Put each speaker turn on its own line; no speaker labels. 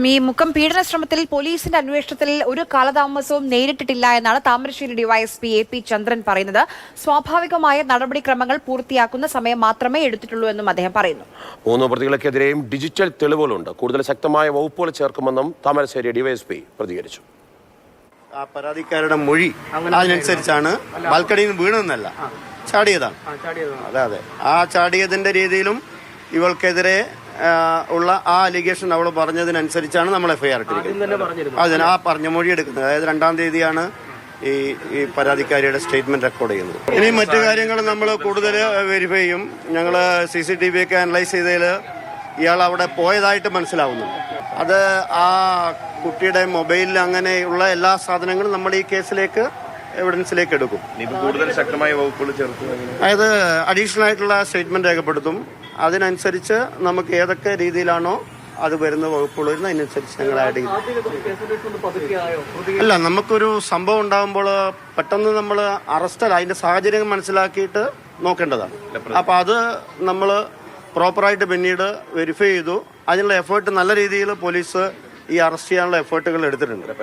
ഈ മുക്കം പീഡന ശ്രമത്തിൽ പോലീസിന്റെ അന്വേഷണത്തിൽ ഒരു കാലതാമസവും നേരിട്ടിട്ടില്ല എന്നാണ് താമരശ്ശേരി ഡിവൈഎസ്പി എ.പി. ചന്ദ്രൻ പറയുന്നത്. സ്വാഭാവികമായ നടപടിക്രമങ്ങൾ പൂർത്തിയാക്കുന്ന സമയം മാത്രമേ എടുത്തിട്ടുള്ളൂ എന്നും അദ്ദേഹം പറയുന്നു.
3 പ്രതികൾക്കെതിരെയും ഡിജിറ്റൽ തെളിവുകളുണ്ട്. കൂടുതൽ ശക്തമായ വകുപ്പുകൾ ചേർക്കുമെന്നും താമരശ്ശേരി ഡിവൈഎസ്പി പ്രതികരിച്ചു.
ആ പരാതിക്കാരുടെ മൊഴി അതിനനുസരിച്ചാണ് ബാൽക്കണിയിൽ നിന്ന് വീണെന്നല്ല, ചാടിയതാണ്. അതെ ആ ചാടിയതിന്റെ രീതിയിലും ഇവൾക്കെതിരെ ഉള്ള ആ അലിഗേഷൻ അവൾ പറഞ്ഞതിനനുസരിച്ചാണ് നമ്മൾ എഫ്ഐആർ ഇട്ടിരിക്കുന്നത്. അതിന് ആ പറഞ്ഞ മൊഴി എടുക്കുന്നത്, അതായത് 2-ാം തീയതിയാണ് ഈ പരാതിക്കാരിയുടെ സ്റ്റേറ്റ്മെന്റ് റെക്കോർഡ് ചെയ്യുന്നത്. ഇനി മറ്റു കാര്യങ്ങൾ നമ്മൾ കൂടുതൽ വെരിഫൈ ചെയ്യും. ഞങ്ങൾ CCTV ഒക്കെ അനലൈസ് ചെയ്തതിൽ ഇയാൾ അവിടെ പോയതായിട്ട് മനസ്സിലാവുന്നു. അത് ആ കുട്ടിയുടെ മൊബൈലിൽ അങ്ങനെയുള്ള എല്ലാ സാധനങ്ങളും നമ്മൾ ഈ കേസിലേക്ക് എവിഡൻസിലേക്ക് എടുക്കും.
കൂടുതൽ ശക്തമായ വകുപ്പുകൾ ചേർക്കും.
അതായത് അഡീഷണൽ ആയിട്ടുള്ള സ്റ്റേറ്റ്മെന്റ് രേഖപ്പെടുത്തും. അതിനനുസരിച്ച് നമുക്ക് ഏതൊക്കെ രീതിയിലാണോ അത് വരുന്ന വകുപ്പുകൾ വരുന്ന അതിനനുസരിച്ച് ഞങ്ങൾ ആഡ് ചെയ്യും. അല്ല, നമുക്കൊരു സംഭവം ഉണ്ടാകുമ്പോൾ പെട്ടെന്ന് നമ്മൾ അറസ്റ്റല്ല, അതിന്റെ സാഹചര്യം മനസ്സിലാക്കിയിട്ട് നോക്കേണ്ടതാണ്. അപ്പൊ അത് നമ്മൾ പ്രോപ്പറായിട്ട് പിന്നീട് വെരിഫൈ ചെയ്തു. അതിനുള്ള എഫേർട്ട് നല്ല രീതിയിൽ പോലീസ് ഈ അറസ്റ്റ് ചെയ്യാനുള്ള എഫേർട്ടുകൾ എടുത്തിട്ടുണ്ട്.